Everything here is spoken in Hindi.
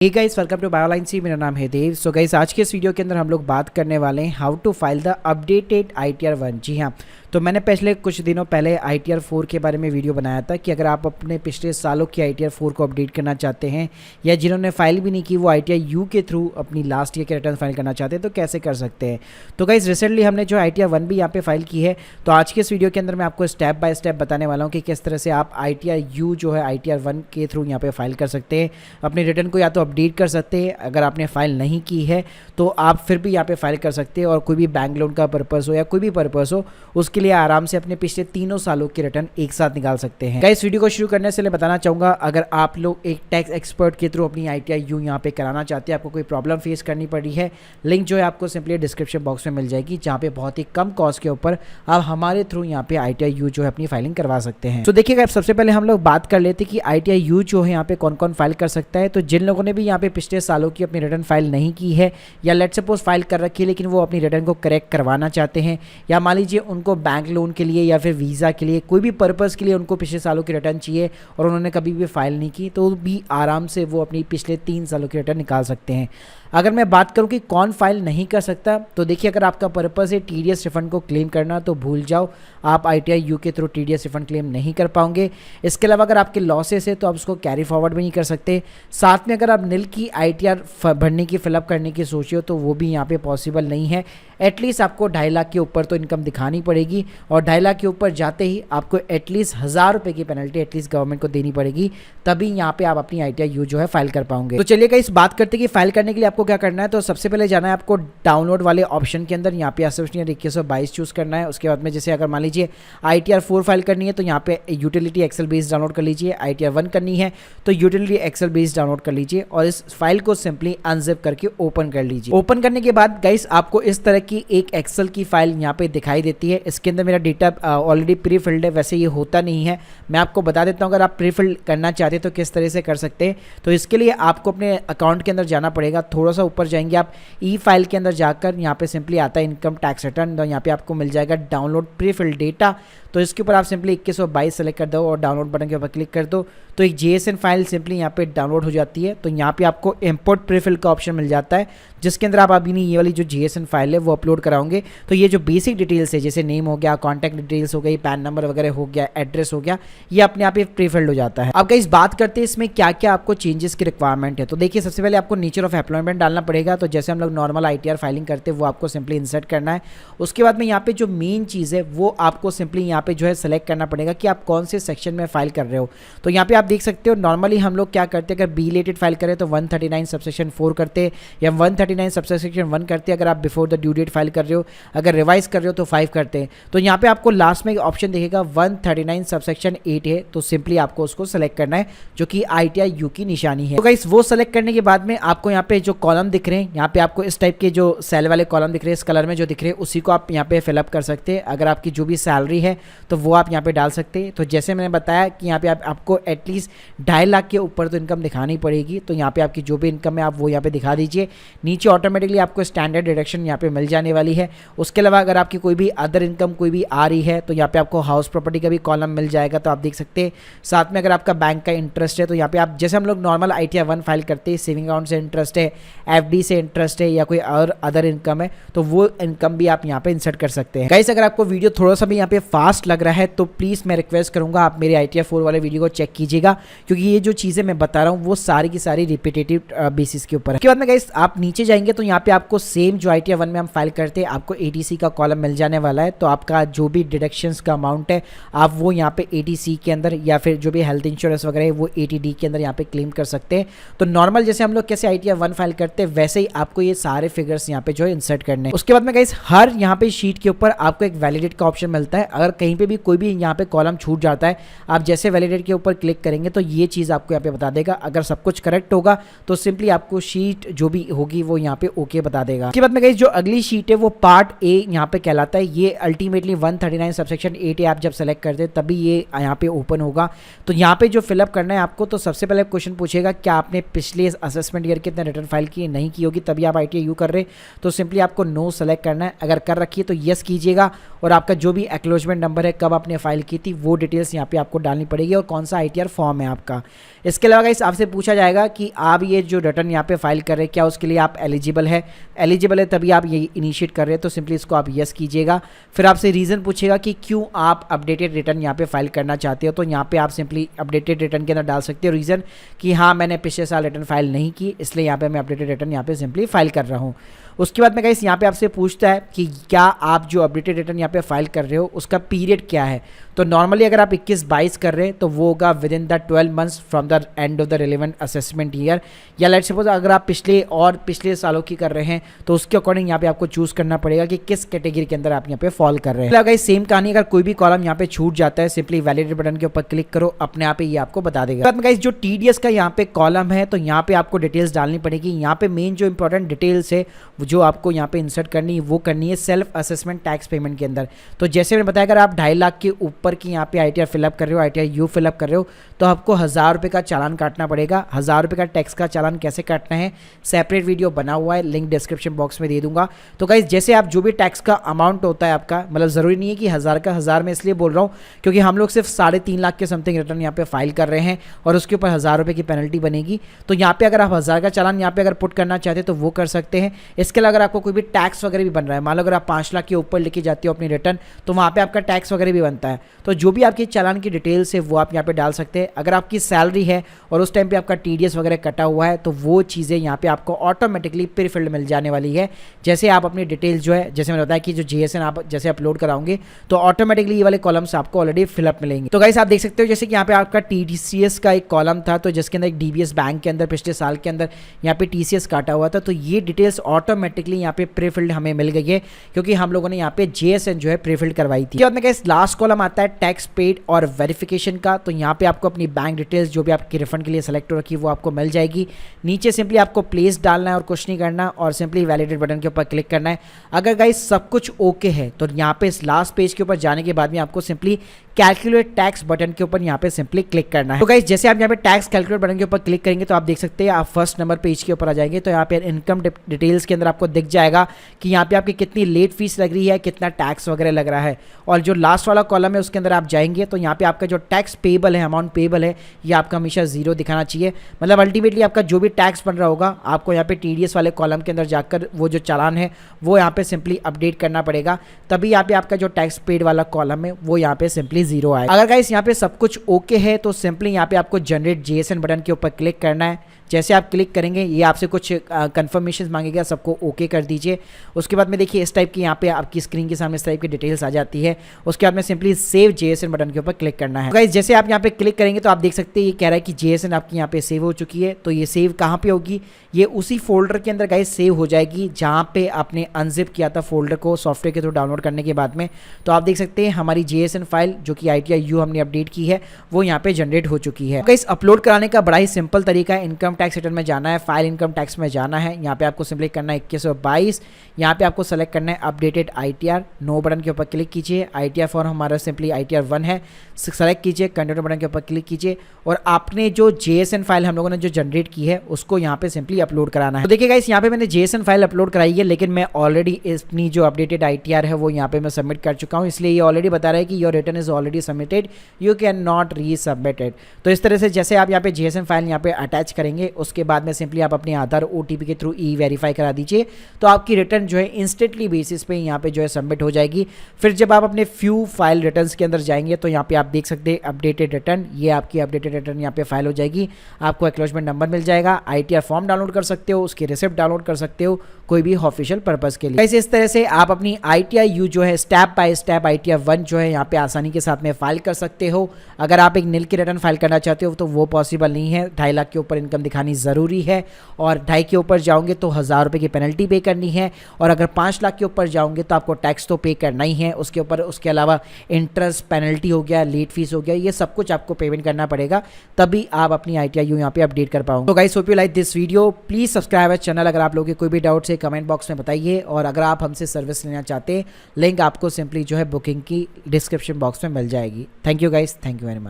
हे गाइस, वेलकम टू बायोलाइन सी। मेरा नाम है देव। सो गाइस, आज के इस वीडियो के अंदर हम लोग बात करने वाले हैं how to file the updated ITR 1। जी हाँ, तो मैंने पिछले कुछ दिनों पहले ITR 4 के बारे में वीडियो बनाया था कि अगर आप अपने पिछले सालों की ITR 4 को अपडेट करना चाहते हैं या जिन्होंने फाइल भी नहीं की वो ITR U के थ्रू अपनी लास्ट ईयर के रिटर्न फाइल करना चाहते हैं तो कैसे कर सकते हैं। तो गाइस, रिसेंटली हमने जो ITR 1 भी यहाँ पे फाइल की है, तो आज के इस वीडियो के अंदर मैं आपको स्टेप बाय स्टेप बताने वाला हूँ कि किस तरह से आप ITR U जो है ITR 1 के थ्रू यहाँ पे फाइल कर सकते हैं। अपने रिटर्न को या तो अपडेट कर सकते हैं, अगर आपने फाइल नहीं की है तो आप फिर भी यहाँ पे फाइल कर सकते हैं, और कोई भी बैंक लोन का पर्पस हो या कोई भी पर्पस हो उसके लिए आराम से अपने पिछले तीनों सालों की रिटर्न एक साथ निकाल सकते हैं। गाइस, वीडियो को शुरू करने से पहले बताना चाहूंगा, अगर आप लोग एक टैक्स एक्सपर्ट के थ्रू अपनी ITR U यहाँ पे कराना चाहते हैं, आपको कोई प्रॉब्लम फेस करनी पड़ी है, लिंक जो है आपको सिंपली डिस्क्रिप्शन बॉक्स में मिल जाएगी, जहाँ पे बहुत ही कम कॉस्ट के ऊपर आप हमारे थ्रू यहाँ पे ITR U जो है अपनी फाइलिंग करवा सकते हैं। तो देखिएगा, सबसे पहले हम लोग बात कर लेते हैं कि ITR U जो है यहाँ पे कौन कौन फाइल कर सकता है। तो जिन लोगों ने भी यहाँ पे पिछले सालों की अपनी रिटर्न फाइल नहीं की है या लेट्स सपोज फाइल कर रखी है लेकिन वो अपनी रिटर्न को करेक्ट करवाना चाहते हैं, या मान लीजिए उनको बैंक लोन के लिए या फिर वीज़ा के लिए कोई भी पर्पस के लिए उनको पिछले सालों की रिटर्न चाहिए और उन्होंने कभी भी फाइल नहीं की, तो भी आराम से वो अपनी पिछले 3 सालों की रिटर्न निकाल सकते हैं। अगर मैं बात करूं कि कौन फाइल नहीं कर सकता, तो देखिए, अगर आपका पर्पस है TDS रिफंड को क्लेम करना तो भूल जाओ, आप ITR U के थ्रू TDS रिफंड क्लेम नहीं कर पाओगे। इसके अलावा अगर आपके लॉसेस है तो आप उसको कैरी फॉरवर्ड भी नहीं कर सकते। साथ में अगर आप नील की ITR भरने की फिलअप करने की सोची हो तो वो भी यहाँ पे पॉसिबल नहीं है। एटलीस्ट आपको 2.5 लाख के ऊपर तो इनकम दिखानी पड़ेगी, और 2.5 लाख के ऊपर जाते ही आपको एटलीस्ट 1000 रुपये की पेनल्टी एटलीस्ट गवर्नमेंट को देनी पड़ेगी, तभी यहाँ पे आप अपनी ITR U जो है फाइल कर पाओगे। तो चलिए गाइस, बात करते हैं कि फाइल करने के लिए आपको क्या करना है। तो सबसे पहले जाना है आपको डाउनलोड वाले ऑप्शन के अंदर, यहाँ पे एसोसिएशन 2122 चूज करना है। उसके बाद में जैसे अगर मान लीजिए ITR 4 फाइल करनी है तो यहाँ पे यूटिलिटी एक्सेल बेस डाउनलोड कर लीजिए। ITR 1 करनी है तो यूटिलिटी एक्सेल बेस डाउनलोड कर लीजिए और इस फाइल को सिंपली अनजिप करके ओपन कर लीजिए। ओपन करने के बाद गाइस, आपको इस तरह की एक एक्सेल की फाइल यहाँ पे दिखाई देती है। इसके अंदर मेरा डेटा ऑलरेडी प्री फिल्ड है, वैसे ये होता नहीं है, मैं आपको बता देता हूँ। अगर आप प्री फिल्ड करना चाहते हैं तो किस तरह से कर सकते हैं, तो इसके लिए आपको अपने अकाउंट के अंदर जाना पड़ेगा। थोड़ा सा ऊपर जाएंगे आप, ई फाइल के अंदर जाकर यहाँ पे सिंपली आता है इनकम टैक्स रिटर्न, तो यहाँ पे आपको मिल जाएगा डाउनलोड प्री फिल्ड डेटा। तो इसके ऊपर आप सिंपली 2122 सेलेक्ट कर दो और डाउनलोड बटन के ऊपर क्लिक कर दो, तो एक JSN फाइल सिंपली यहाँ पे डाउनलोड हो जाती है। तो यहाँ पे आपको इंपोर्ट प्रीफिल का ऑप्शन मिल जाता है, जिसके अंदर आप अभी ये वाली जो JSN फाइल है वो अपलोड कराओगे। तो ये जो बेसिक डिटेल्स है, जैसे नेम हो गया, कॉन्टैक्ट डिटेल्स हो गई, पैन नंबर वगैरह हो गया, एड्रेस हो गया, ये अपने आप ही प्रीफिल्ड हो जाता है। अब गाइस, बात करते हैं इसमें क्या क्या आपको चेंजेस की रिक्वायरमेंट है। तो देखिए, सबसे पहले आपको नेचर ऑफ एम्प्लॉयमेंट डालना पड़ेगा। तो जैसे हम लोग नॉर्मल ITR फाइलिंग करते हैं वो आपको सिंपली इंसर्ट करना है। उसके बाद में यहाँ पे जो मेन चीज़ है वो आपको सिंपली यहाँ पे जो है सेलेक्ट करना पड़ेगा कि आप कौन से सेक्शन में फाइल कर रहे हो। तो यहाँ पे आप देख सकते हो, नॉर्मली हम लोग क्या करते हैं, अगर बी रिलेटेड फाइल करें तो 139 सबसेक्शन 4 करते हैं, या 139 सबसेक्शन 1 करते हैं अगर आप before the due date file कर रहे हो। अगर रिवाइज कर रहे हो तो 5 करते हैं। तो यहाँ पे आपको लास्ट में ऑप्शन दिखेगा 139 सबसेक्शन 8 है, तो सिंपली आपको उसको सेलेक्ट करना है, जो कि ITR U की निशानी है। तो गाइस, वो सेलेक्ट करने के बाद में आपको यहाँ पे जो कॉलम दिख रहे हैं, यहाँ पे आपको इस टाइप के जो सेल वाले कॉलम दिख रहे हैं, इस कलर में जो दिख रहे हैं, उसी को आप यहाँ पे फिलअप कर सकते हैं। अगर आपकी जो भी सैलरी है तो वो आप यहाँ पे डाल सकते हैं। तो जैसे मैंने बताया कि यहाँ पे आपको एटलीस्ट 2.5 लाख के ऊपर तो इनकम दिखानी पड़ेगी, तो यहाँ पे आपकी जो भी इनकम है आप वो यहाँ पे दिखा दीजिए। नीचे ऑटोमेटिकली आपको स्टैंडर्ड डिडक्शन यहाँ पे मिल जाने वाली है। उसके अलावा अगर आपकी कोई भी अदर इनकम कोई भी आ रही है तो यहाँ पे आपको हाउस प्रॉपर्टी का भी कॉलम मिल जाएगा, तो आप देख सकते हैं। साथ में अगर आपका बैंक का इंटरेस्ट है तो यहाँ पे आप, जैसे हम लोग नॉर्मल ITR 1 फाइल करते हैं, सेविंग अकाउंट से इंटरेस्ट है, FD से इंटरेस्ट है, या कोई और अदर इनकम है, तो वो इनकम भी आप यहाँ पे इंसर्ट कर सकते हैं। गाइस, अगर आपको वीडियो थोड़ा सा भी यहाँ पे फास्ट लग रहा है तो प्लीज़ मैं रिक्वेस्ट करूँगा आप मेरे ITR 4 वाले वीडियो को चेक कीजिएगा, क्योंकि ये जो चीज़ें मैं बता रहा हूँ वो सारी की सारी रिपीटेटिव बेसिस के ऊपर है। उसके बाद में गाइस, आप नीचे जाएंगे तो यहाँ पे आपको सेम जो ITR 1 में हम फाइल करते हैं, आपको ATC का कॉलम मिल जाने वाला है। तो आपका जो भी डिडक्शंस का अमाउंट है आप वो यहाँ पे ATC के अंदर, या फिर जो भी हेल्थ इंश्योरेंस वगैरह है वो ATD के अंदर यहाँ पे क्लेम कर सकते हैं। तो नॉर्मल जैसे हम लोग कैसे ITR 1 फाइल करते हैं वैसे ही आपको ये सारे फिगर्स यहाँ पे जो है इंसर्ट करने हैं। उसके बाद में गाइस, हर यहाँ पे शीट के ऊपर आपको एक वैलिडेट का ऑप्शन मिलता है। अगर कहीं पे भी कोई भी यहाँ पे कॉलम छूट जाता है, आप जैसे वैलिडेट के ऊपर क्लिक करेंगे तो ये चीज़ आपको यहाँ पे बता देगा। अगर सब कुछ करेक्ट होगा तो सिंपली आपको शीट जो भी होगी वो यहाँ पे ओके बता देगा। उसके बाद में गाइस, जो अगली शीट है वो पार्ट A यहाँ पे कहलाता है। ये अल्टीमेटली 139 सबसेक्शन 8 आप जब सेलेक्ट करते हैं तभी ये यहाँ पे ओपन होगा। तो यहाँ पे जो फिलअप करना है आपको, तो सबसे पहले क्वेश्चन पूछेगा क्या आपने पिछले असेसमेंट ईयर के इतने रिटर्न फाइल किए, नहीं की होगी तभी आप ITR U कर रहे, तो सिंपली आपको नो सेलेक्ट करना है। अगर कर रखी है तो यस कीजिएगा, और आपका जो भी एक्नॉलेजमेंट नंबर है, कब आपने फाइल की थी, वो डिटेल्स यहाँ पे आपको डालनी पड़ेगी, और कौन सा ITR फॉर्म है आपका। इसके अलावा गाइस आपसे पूछा जाएगा कि आप ये जो रिटर्न यहाँ पे फाइल कर रहे हैं क्या उसके लिए आप एलिजिबल है तभी आप ये इनिशिएट कर रहे हैं, तो सिंपली इसको आप यस कीजिएगा। फिर आपसे रीज़न पूछेगा कि क्यों आप अपडेटेड रिटर्न यहाँ पे फाइल करना चाहते हो, तो यहाँ पे आप सिंपली अपडेटेड रिटर्न के अंदर डाल सकते हो रीज़न कि हाँ मैंने पिछले साल रिटर्न फाइल नहीं की, इसलिए यहाँ पे मैं अपडेटेड रिटर्न यहाँ पे सिंपली फाइल कर रहा हूँ। उसके बाद में गाइस यहाँ पे आपसे पूछता है कि क्या आप जो अपडेटेड रिटर्न यहाँ पे फाइल कर रहे हो उसका पीरियड क्या है। तो नॉर्मली अगर आप 21-22 कर रहे हैं तो वो होगा with in the 12 months from the end of the relevant assessment year, या लेट्स सपोज अगर आप पिछले सालों की कर रहे हैं तो उसके अकॉर्डिंग यहाँ पे आपको चूज करना पड़ेगा कि किस कैटेगरी के अंदर आप यहाँ पे फॉल कर रहे हैं। गाइस सेम कहानी, अगर कोई भी कॉलम यहाँ पे छूट जाता है सिंपली वैलिडेट बटन के ऊपर क्लिक करो, अपने आप ही ये आपको बता देगा। गाइस जो TDS का यहाँ पे कॉलम है तो यहाँ पे आपको डिटेल्स डालनी पड़ेगी। यहाँ पे मेन जो इंपॉर्टेंट डिटेल्स है जो आपको यहाँ पे इंसर्ट करनी है वो करनी है सेल्फ असेसमेंट टैक्स पेमेंट के अंदर। तो जैसे मैंने बताया अगर आप 2.5 लाख के ऊपर की यहाँ पे ITR फिलअप कर रहे हो, ITR यू फिलअप कर रहे हो, तो आपको 1000 रुपये का चालान काटना पड़ेगा। 1000 रुपये का टैक्स का चालान कैसे काटना है सेपरेट वीडियो बना हुआ है, लिंक डिस्क्रिप्शन बॉक्स में दे दूंगा। तो गाइस जैसे आप जो भी टैक्स का अमाउंट होता है आपका, मतलब ज़रूरी नहीं है कि 1000 का 1000 में इसलिए बोल रहा हूँ क्योंकि हम लोग सिर्फ 3.5 लाख के समथिंग रिटर्न यहाँ पे फाइल कर रहे हैं और उसके ऊपर 1000 रुपये की पेनल्टी बनेगी। तो यहाँ पे अगर आप 1000 का चालान यहाँ पे अगर पुट करना चाहते हैं तो वो कर सकते हैं। इसके अलावा अगर आपको कोई भी टैक्स वगैरह भी बन रहा है, मान लो अगर आप 5 लाख के ऊपर लेके जाते हो अपनी रिटर्न तो वहाँ पे आपका टैक्स वगैरह भी बनता है। तो जो भी आपकी चालान की डिटेल्स है वो आप यहाँ पे डाल सकते हैं। अगर आपकी सैलरी है और उस टाइम पे आपका TDS वगैरह कटा हुआ है तो वो चीज़ें यहाँ पे आपको ऑटोमेटिकली प्री फिल्ड मिल जाने वाली है। जैसे आप अपनी डिटेल्स जो है, जैसे मैंने बताया कि जो JSN आप जैसे अपलोड कराओगे तो ऑटोमेटिकली ये वाले कॉलम्स आपको ऑलरेडी फिलअप मिलेंगे। तो गाइस आप देख सकते हो जैसे कि यहाँ पे आपका TCS का एक कॉलम था तो जिसके अंदर एक DBS बैंक के अंदर पिछले साल के अंदर यहाँ पे TCS काटा हुआ था, तो ये डिटेल्स ऑटोमेटिकली यहाँ पे प्री फिल्ड हमें मिल गई है क्योंकि हम लोगों ने यहाँ पे JSN जो है प्री फिल्ड करवाई थी। लास्ट कॉलम आता है टैक्स पेड और वेरिफिकेशन का। तो यहाँ पे आपको अपनी बैंक डिटेल्स जो भी आपकी रिफंड के लिए सेलेक्ट हो रखी है वो आपको मिल जाएगी। नीचे सिंपली आपको प्लेस डालना है और कुछ नहीं करना और सिंपली वैलिडेट बटन के ऊपर क्लिक करना है। अगर गाइस सब कुछ ओके है तो यहाँ पे इस लास्ट पेज के ऊपर जाने के बाद में आपको सिंपली कैलकुलेट टैक्स बटन के ऊपर यहाँ पे सिंपली क्लिक करना है। तो गाइस जैसे आप यहाँ पे टैक्स कैलकुलेट बटन के ऊपर क्लिक करेंगे तो आप देख सकते हैं आप फर्स्ट नंबर पेज के ऊपर आ जाएंगे। तो यहाँ पे इनकम डिटेल्स के अंदर आपको दिख जाएगा कि यहाँ पे आपकी कितनी लेट फीस लग रही है, कितना टैक्स वगैरह लग रहा है। और जो लास्ट वाला कॉलम है उसके अंदर आप जाएंगे तो यहाँ पे आपका जो टैक्स पेबल है, अमाउंट पेबल है, ये आपका हमेशा 0 दिखाना चाहिए। मतलब अल्टीमेटली आपका जो भी टैक्स बन रहा होगा आपको यहाँ पे TDS वाले कॉलम के अंदर जाकर वो जो चालान है वो यहाँ पे सिंपली अपडेट करना पड़ेगा, तभी यहाँ पे आपका जो टैक्स पेड वाला कॉलम है वो यहाँ पे सिंपली 0 आएगा। अगर गाइस यहाँ पे सब कुछ ओके है तो सिंपली यहाँ पे आपको जनरेट JSN बटन के ऊपर क्लिक करना है। जैसे आप क्लिक करेंगे ये आपसे कुछ कंफर्मेशन मांगेगा, सबको ओके कर दीजिए। उसके बाद में देखिए इस टाइप की यहाँ पे आपकी स्क्रीन के सामने इस टाइप की डिटेल्स आ जाती है। उसके बाद में सिंपली सेव JSN बटन के ऊपर क्लिक करना है। गाइस जैसे आप यहाँ पे क्लिक करेंगे तो आप देख सकते हैं ये कह रहा है कि JSN आपकी यहाँ पे सेव हो चुकी है। तो ये सेव कहाँ पे होगी, ये उसी फोल्डर के अंदर गाइस सेव हो जाएगी जहाँ पे आपने अनजिप किया था फोल्डर को सॉफ्टवेयर के थ्रू डाउनलोड करने के बाद में। तो आप देख सकते हैं हमारी JSN फाइल जो कि ITR यू हमने अपडेट की है वो यहाँ पे जनरेट हो चुकी है। गाइस अपलोड कराने का बड़ा ही सिंपल तरीका है। इनकम टैक्स रिटर्न में जाना है, फाइल इनकम टैक्स में जाना है, यहाँ पे आपको सिंपली करना है 2122, यहाँ पे आपको सेलेक्ट करना है अपडेटेड ITR, नो बटन के ऊपर क्लिक कीजिए। ITR फॉर्म हमारा सिंपली ITR 1 है, सेलेक्ट कीजिए, कंटिन्यू बटन के ऊपर क्लिक कीजिए और आपने जो JSN फाइल हम लोगों ने जो जनरेट की है उसको यहाँ पे सिंपली अपलोड कराना है। तो देखिए गाइस यहाँ पे मैंने JSN फाइल अपलोड कराई है, लेकिन मैं ऑलरेडी अपनी जो अपडेटेड ITR है वो यहाँ पे मैं सबमिट कर चुका हूँ, इसलिए ये ऑलरेडी बता रहा है कि your return is already submitted, you can not री सबमिटेड। तो इस तरह से जैसे आप यहाँ पे JSN फाइल यहाँ पे अटैच करेंगे उसके बाद में सिंपली आप अपने आधार OTP के थ्रू E-वेरीफाई करा दीजिए तो आपकी रिटर्न जो है इंस्टेंटली बेसिस पे यहाँ पे जो है सबमिट हो जाएगी। फिर जब आप अपने फ्यू फाइल रिटर्न्स के अंदर जाएंगे तो यहाँ पे आप देख सकते हैं अपडेटेड रिटर्न, ये आपकी अपडेटेड रिटर्न यहाँ पे फाइल हो जाएगी। आपको एक्नॉलेजमेंट नंबर मिल जाएगा, ITR फॉर्म डाउनलोड कर सकते हो, उसकी रिसिप्ट डाउनलोड कर सकते हो कोई भी ऑफिशियल पर्पस के लिए। इस तरह से आप अपनी ITR यू जो है स्टेप बाय स्टेप ITR 1 जो है यहाँ पे आसानी के साथ में फाइल कर सकते हो। अगर आप एक नील की रिटर्न फाइल करना चाहते हो तो वो पॉसिबल नहीं है, 2.5 लाख के ऊपर इनकम दिखानी ज़रूरी है और 2.5 के ऊपर जाओगे तो 1000 रुपये की पेनल्टी पे करनी है और अगर 5 लाख के ऊपर जाओगे तो आपको टैक्स तो पे करना ही है उसके ऊपर। उसके अलावा इंटरेस्ट पेनल्टी हो गया, लेट फीस हो गया, ये सब कुछ आपको पेमेंट करना पड़ेगा, तभी आप अपनी ITR यू यहाँ पे अपडेट कर पाओगे। तो guys hope you like this video, please subscribe channel. अगर आप लोगों के कोई भी डाउट्स है कमेंट बॉक्स में बताइए और अगर आप हमसे सर्विस लेना चाहते हैं लिंक आपको सिंपली जो है बुकिंग की डिस्क्रिप्शन बॉक्स में मिल जाएगी। Thank you guys, thank you very much.